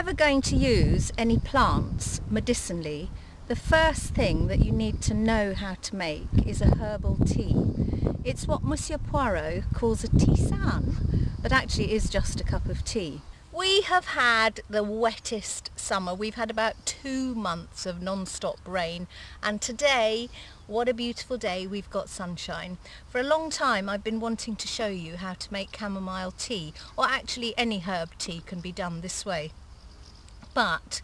ever going to use any plants medicinally, the first thing that you need to know how to make is a herbal tea. It's what Monsieur Poirot calls a tisane, but actually is just a cup of tea. We have had the wettest summer. We've had about 2 months of non-stop rain, and today, what a beautiful day, we've got sunshine. For a long time I've been wanting to show you how to make chamomile tea, or actually any herb tea can be done this way. But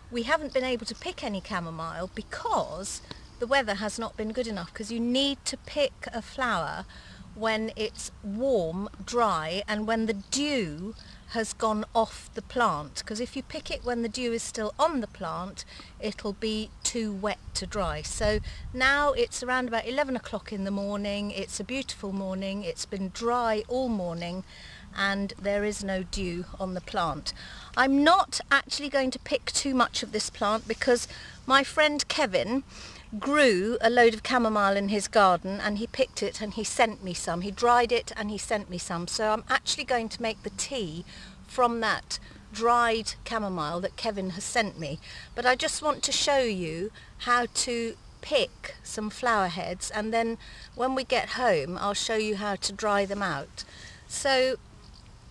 we haven't been able to pick any chamomile because the weather has not been good enough, because you need to pick a flower when it's warm, dry, and when the dew has gone off the plant, because if you pick it when the dew is still on the plant, it'll be too wet to dry. So now it's around about 11 o'clock in the morning. It's a beautiful morning. It's been dry all morning and there is no dew on the plant. I'm not actually going to pick too much of this plant because my friend Kevin grew a load of chamomile in his garden and he picked it and he sent me some. He dried it and he sent me some. So I'm actually going to make the tea from that dried chamomile that Kevin has sent me. But I just want to show you how to pick some flower heads, and then when we get home I'll show you how to dry them out. So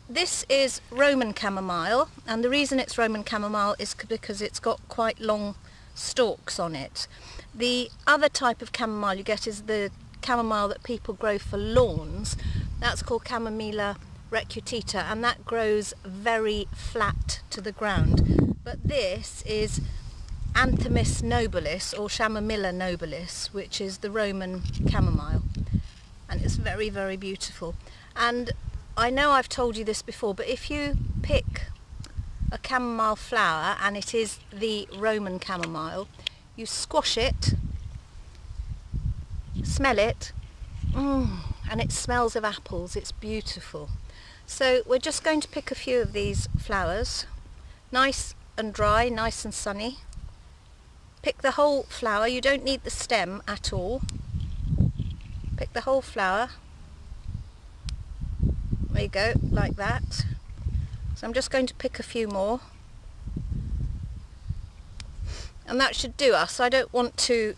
this is Roman chamomile, and the reason it's Roman chamomile is because it's got quite long stalks on it. The other type of chamomile you get is the chamomile that people grow for lawns. That's called Camomile recutita, and that grows very flat to the ground. But this is Anthemis nobilis, or Chamomile nobilis, which is the Roman chamomile, and it's very, very beautiful. And I know I've told you this before, but if you pick a chamomile flower and it is the Roman chamomile, you squash it, smell it, and it smells of apples. It's beautiful. So we're just going to pick a few of these flowers, nice and dry, nice and sunny. Pick the whole flower. You don't need the stem at all. Pick the whole flower. There you go, like that. So I'm just going to pick a few more, and that should do us. I don't want to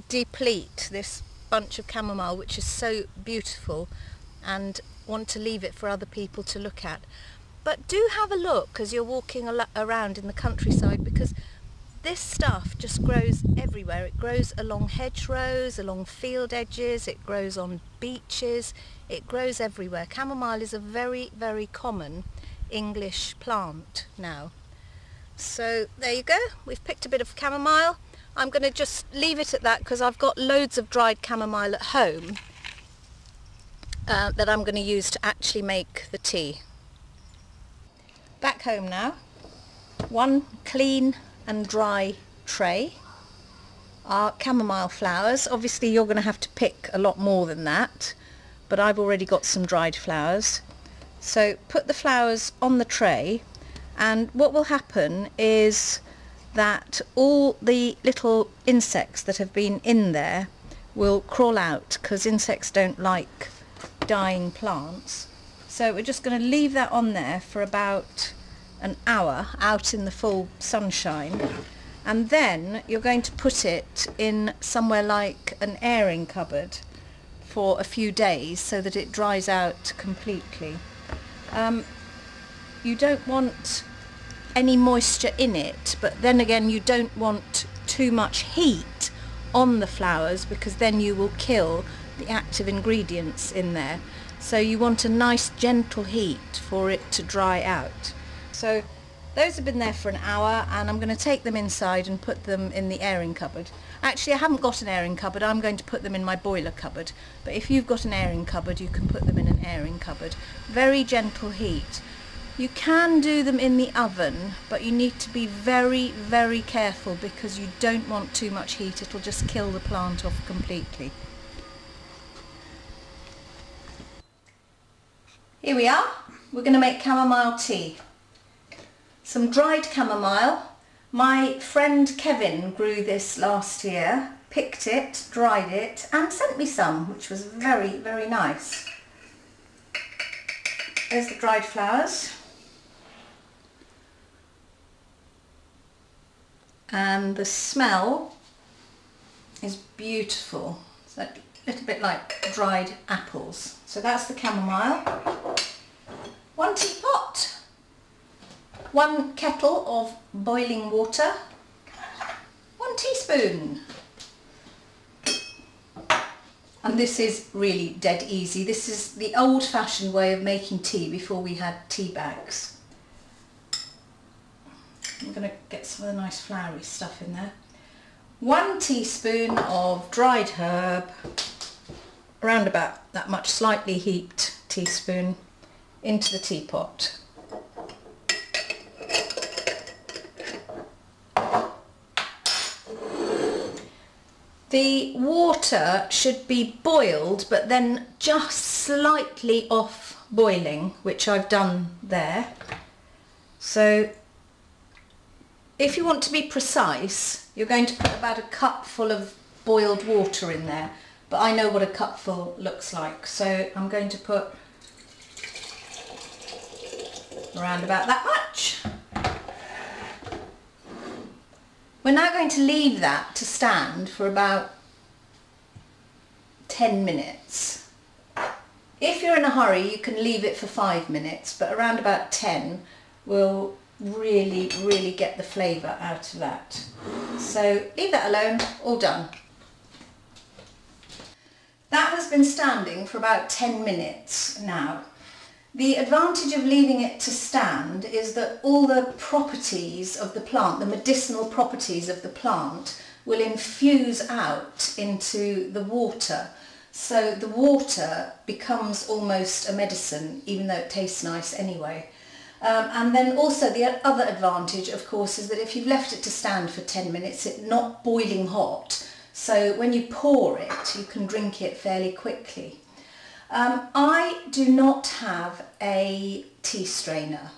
deplete this bunch of chamomile, which is so beautiful, and want to leave it for other people to look at. But do have a look as you're walking around in the countryside, because this stuff just grows everywhere. It grows along hedgerows, along field edges, it grows on beaches, it grows everywhere. Chamomile is a very, very common English plant now. So there you go, we've picked a bit of chamomile. I'm going to just leave it at that because I've got loads of dried chamomile at home that I'm going to use to actually make the tea. Back home now, one clean and dry tray. Our chamomile flowers, obviously you're going to have to pick a lot more than that, but I've already got some dried flowers. So put the flowers on the tray, and what will happen is that all the little insects that have been in there will crawl out, because insects don't like dying plants. So we're just going to leave that on there for about an hour out in the full sunshine, and then you're going to put it in somewhere like an airing cupboard for a few days so that it dries out completely. You don't want any moisture in it, but then again you don't want too much heat on the flowers, because then you will kill the active ingredients in there. So you want a nice gentle heat for it to dry out. So those have been there for an hour, and I'm going to take them inside and put them in the airing cupboard. Actually, I haven't got an airing cupboard. I'm going to put them in my boiler cupboard. But if you've got an airing cupboard, you can put them in an airing cupboard. Very gentle heat. You can do them in the oven, but you need to be very, very careful, because you don't want too much heat. It'll just kill the plant off completely. Here we are. We're going to make chamomile tea. Some dried chamomile. My friend Kevin grew this last year, picked it, dried it, and sent me some, which was very, very nice. There's the dried flowers. and the smell is beautiful. It's a little bit like dried apples. So that's the chamomile. 1 teapot, 1 kettle of boiling water, 1 teaspoon. And this is really dead easy. This is the old-fashioned way of making tea before we had tea bags. I'm going to get some of the nice floury stuff in there. 1 teaspoon of dried herb, around about that much, slightly heaped teaspoon, into the teapot. The water should be boiled, but then just slightly off boiling, which I've done there. So if you want to be precise, you're going to put about a cupful of boiled water in there, but I know what a cupful looks like, so I'm going to put around about that much. We're now going to leave that to stand for about 10 minutes. If you're in a hurry, you can leave it for 5 minutes, but around about 10 will really get the flavour out of that. So leave that alone, all done. That has been standing for about 10 minutes now. The advantage of leaving it to stand is that all the properties of the plant, the medicinal properties of the plant, will infuse out into the water. So the water becomes almost a medicine, even though it tastes nice anyway. And then also the other advantage, of course, is that if you've left it to stand for 10 minutes, it's not boiling hot. So when you pour it, you can drink it fairly quickly. I do not have a tea strainer,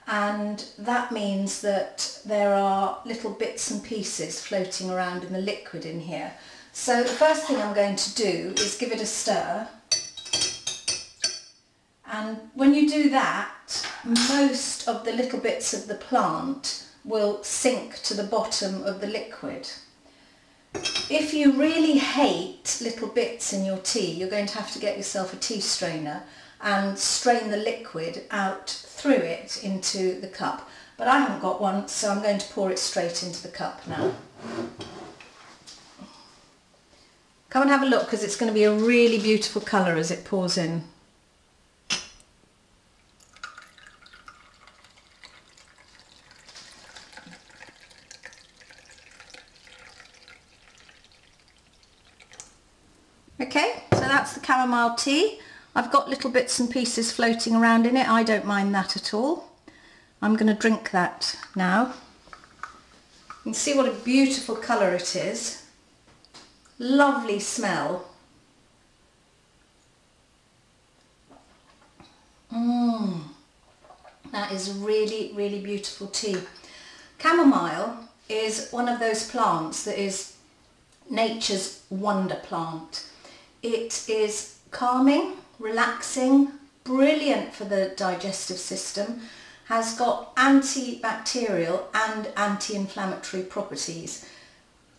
and that means that there are little bits and pieces floating around in the liquid in here. So the first thing I'm going to do is give it a stir, and when you do that, most of the little bits of the plant will sink to the bottom of the liquid. If you really hate little bits in your tea, you're going to have to get yourself a tea strainer and strain the liquid out through it into the cup. But I haven't got one, so I'm going to pour it straight into the cup now. Come and have a look, because it's going to be a really beautiful colour as it pours in. Okay, so that's the chamomile tea. I've got little bits and pieces floating around in it. I don't mind that at all. I'm going to drink that now. You can see what a beautiful colour it is. Lovely smell. That is really beautiful tea. Chamomile is one of those plants that is nature's wonder plant. It is calming, relaxing, brilliant for the digestive system, has got antibacterial and anti-inflammatory properties,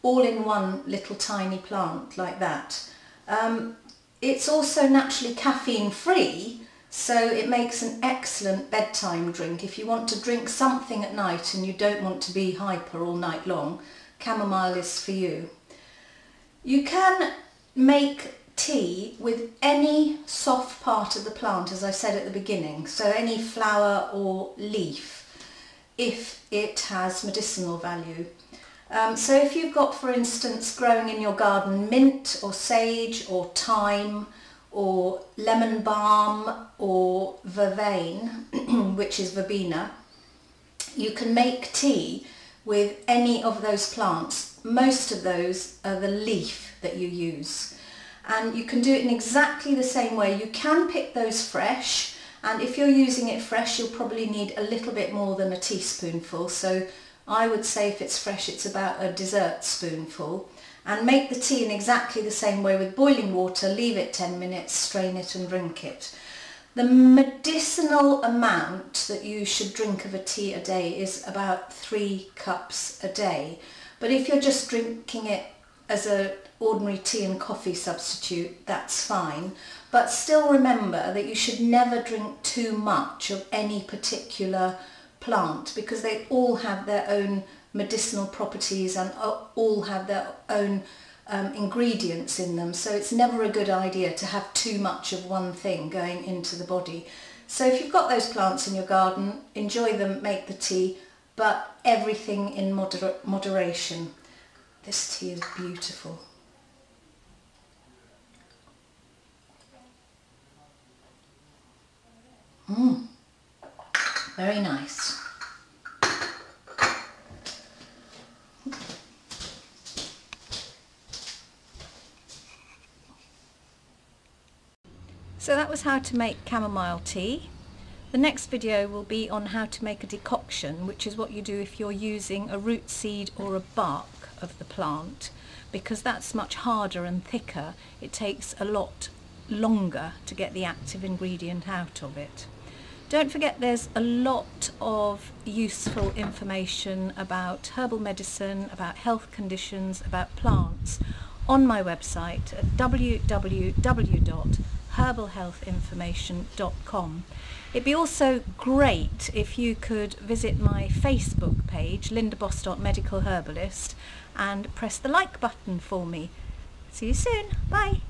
all in one little tiny plant like that. It's also naturally caffeine free, so it makes an excellent bedtime drink. If you want to drink something at night and you don't want to be hyper all night long, chamomile is for you. You can make tea with any soft part of the plant, as I said at the beginning, so any flower or leaf, if it has medicinal value. So if you've got, for instance, growing in your garden mint or sage or thyme or lemon balm or vervain, which is verbena, you can make tea with any of those plants. Most of those are the leaf that you use. And you can do it in exactly the same way. You can pick those fresh, and if you're using it fresh, you'll probably need a little bit more than a teaspoonful. So I would say if it's fresh, it's about a dessert spoonful. And make the tea in exactly the same way with boiling water, leave it 10 minutes, strain it and drink it. The medicinal amount that you should drink of a tea a day is about 3 cups a day. But if you're just drinking it as an ordinary tea and coffee substitute, that's fine. But still remember that you should never drink too much of any particular plant, because they all have their own medicinal properties and all have their own ingredients in them, so it's never a good idea to have too much of one thing going into the body. So if you've got those plants in your garden, enjoy them, make the tea, but everything in moderation. This tea is beautiful. Very nice. So that was how to make chamomile tea. The next video will be on how to make a decoction, which is what you do if you're using a root seed or a bark of the plant, because that's much harder and thicker. It takes a lot longer to get the active ingredient out of it. Don't forget there's a lot of useful information about herbal medicine, about health conditions, about plants on my website at www.herbalhealthinformation.com. It'd be also great if you could visit my Facebook page, Linda Bostock Medical Herbalist, and press the like button for me. See you soon. Bye.